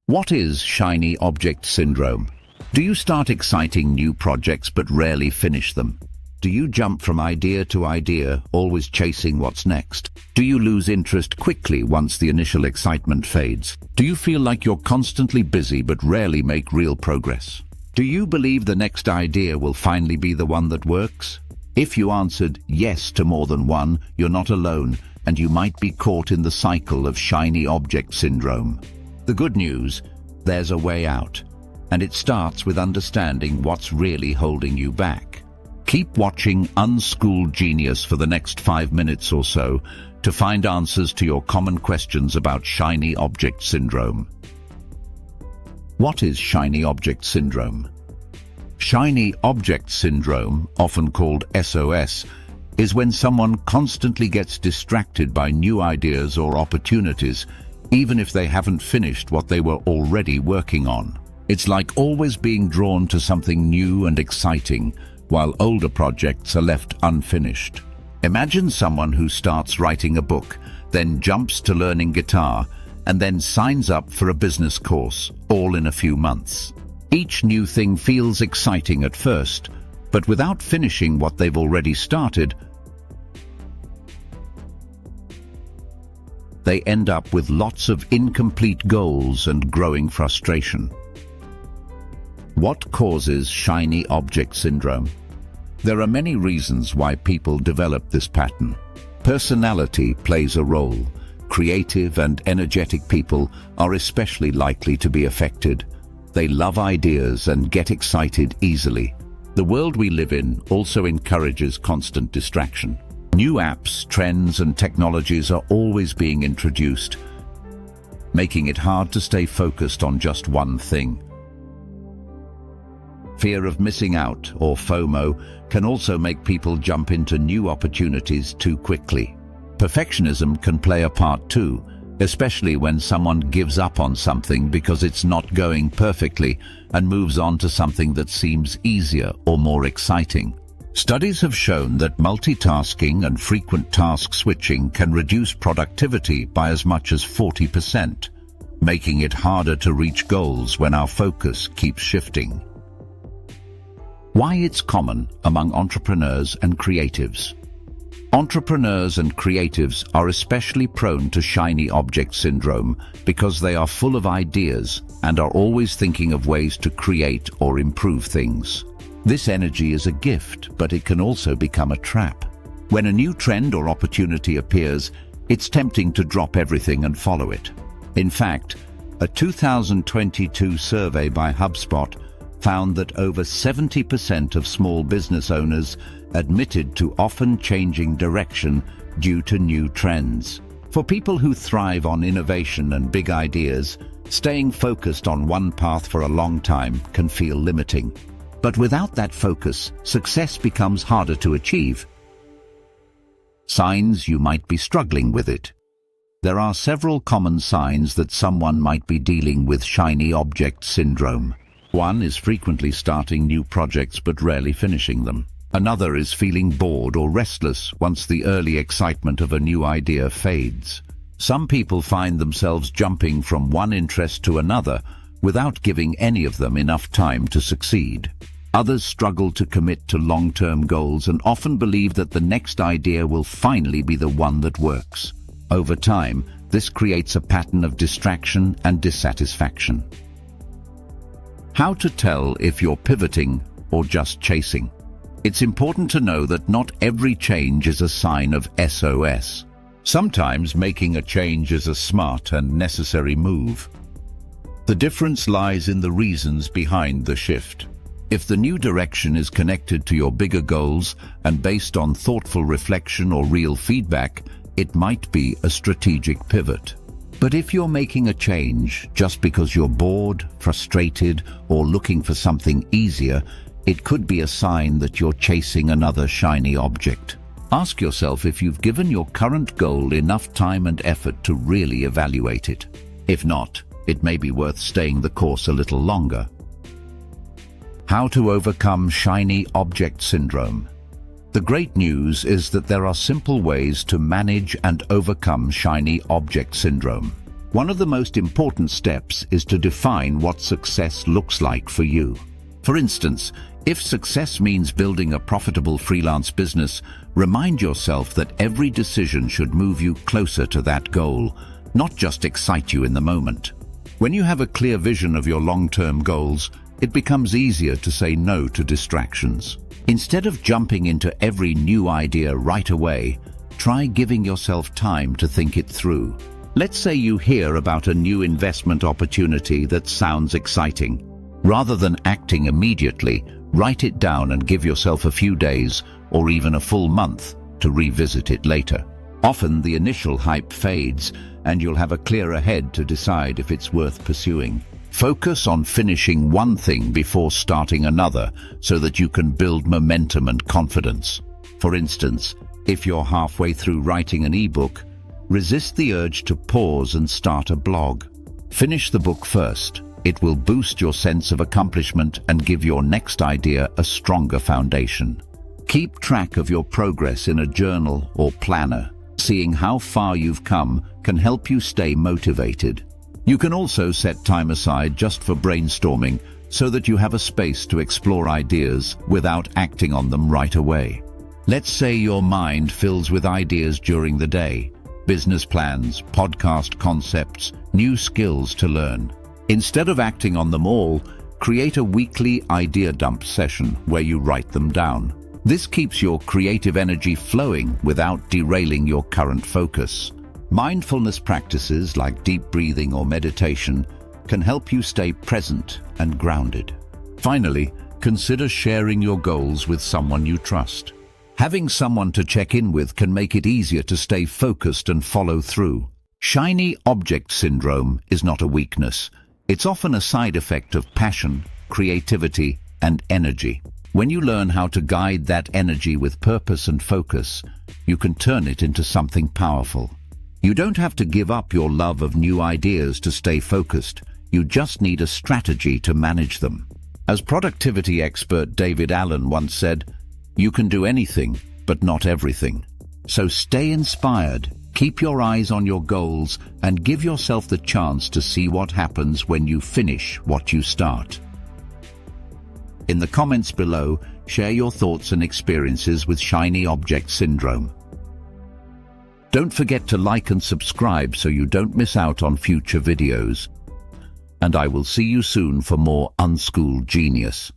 What is shiny object syndrome? Do you start exciting new projects but rarely finish them? Do you jump from idea to idea, always chasing what's next? Do you lose interest quickly once the initial excitement fades? Do you feel like you're constantly busy but rarely make real progress? Do you believe the next idea will finally be the one that works? If you answered yes to more than one, you're not alone, and you might be caught in the cycle of shiny object syndrome. The good news, there's a way out, and it starts with understanding what's really holding you back. Keep watching Unschooled Genius for the next 5 minutes or so to find answers to your common questions about shiny object syndrome. What is shiny object syndrome? Shiny object syndrome, often called SOS, is when someone constantly gets distracted by new ideas or opportunities, even if they haven't finished what they were already working on. It's like always being drawn to something new and exciting, while older projects are left unfinished. Imagine someone who starts writing a book, then jumps to learning guitar, and then signs up for a business course, all in a few months. Each new thing feels exciting at first, but without finishing what they've already started, they end up with lots of incomplete goals and growing frustration. What causes shiny object syndrome? There are many reasons why people develop this pattern. Personality plays a role. Creative and energetic people are especially likely to be affected. They love ideas and get excited easily. The world we live in also encourages constant distraction. New apps, trends, and technologies are always being introduced, making it hard to stay focused on just one thing. Fear of missing out, or FOMO, can also make people jump into new opportunities too quickly. Perfectionism can play a part too, especially when someone gives up on something because it's not going perfectly and moves on to something that seems easier or more exciting. Studies have shown that multitasking and frequent task switching can reduce productivity by as much as 40%, making it harder to reach goals when our focus keeps shifting. Why it's common among entrepreneurs and creatives. Entrepreneurs and creatives are especially prone to shiny object syndrome because they are full of ideas and are always thinking of ways to create or improve things. This energy is a gift, but it can also become a trap. When a new trend or opportunity appears, it's tempting to drop everything and follow it. In fact, a 2022 survey by HubSpot found that over 70% of small business owners admitted to often changing direction due to new trends. For people who thrive on innovation and big ideas, staying focused on one path for a long time can feel limiting. But without that focus, success becomes harder to achieve. Signs you might be struggling with it. There are several common signs that someone might be dealing with shiny object syndrome. One is frequently starting new projects but rarely finishing them. Another is feeling bored or restless once the early excitement of a new idea fades. Some people find themselves jumping from one interest to another without giving any of them enough time to succeed. Others struggle to commit to long-term goals and often believe that the next idea will finally be the one that works. Over time, this creates a pattern of distraction and dissatisfaction. How to tell if you're pivoting or just chasing? It's important to know that not every change is a sign of SOS. Sometimes making a change is a smart and necessary move. The difference lies in the reasons behind the shift. If the new direction is connected to your bigger goals and based on thoughtful reflection or real feedback, it might be a strategic pivot. But if you're making a change just because you're bored, frustrated, or looking for something easier, it could be a sign that you're chasing another shiny object. Ask yourself if you've given your current goal enough time and effort to really evaluate it. If not, it may be worth staying the course a little longer. How to overcome shiny object syndrome. The great news is that there are simple ways to manage and overcome shiny object syndrome. One of the most important steps is to define what success looks like for you. For instance, if success means building a profitable freelance business, remind yourself that every decision should move you closer to that goal, not just excite you in the moment. When you have a clear vision of your long-term goals, it becomes easier to say no to distractions. Instead of jumping into every new idea right away, try giving yourself time to think it through. Let's say you hear about a new investment opportunity that sounds exciting. Rather than acting immediately, write it down and give yourself a few days or even a full month to revisit it later. Often the initial hype fades and you'll have a clearer head to decide if it's worth pursuing. Focus on finishing one thing before starting another so that you can build momentum and confidence. For instance, if you're halfway through writing an ebook, resist the urge to pause and start a blog. Finish the book first. It will boost your sense of accomplishment and give your next idea a stronger foundation. Keep track of your progress in a journal or planner. Seeing how far you've come can help you stay motivated. You can also set time aside just for brainstorming so that you have a space to explore ideas without acting on them right away. Let's say your mind fills with ideas during the day, business plans, podcast concepts, new skills to learn. Instead of acting on them all, create a weekly idea dump session where you write them down. This keeps your creative energy flowing without derailing your current focus. Mindfulness practices like deep breathing or meditation can help you stay present and grounded. Finally, consider sharing your goals with someone you trust. Having someone to check in with can make it easier to stay focused and follow through. Shiny object syndrome is not a weakness. It's often a side effect of passion, creativity, and energy. When you learn how to guide that energy with purpose and focus, you can turn it into something powerful. You don't have to give up your love of new ideas to stay focused. You just need a strategy to manage them. As productivity expert David Allen once said, "You can do anything, but not everything." So stay inspired, keep your eyes on your goals, and give yourself the chance to see what happens when you finish what you start. In the comments below, share your thoughts and experiences with shiny object syndrome. Don't forget to like and subscribe so you don't miss out on future videos. And I will see you soon for more Unschooled Genius.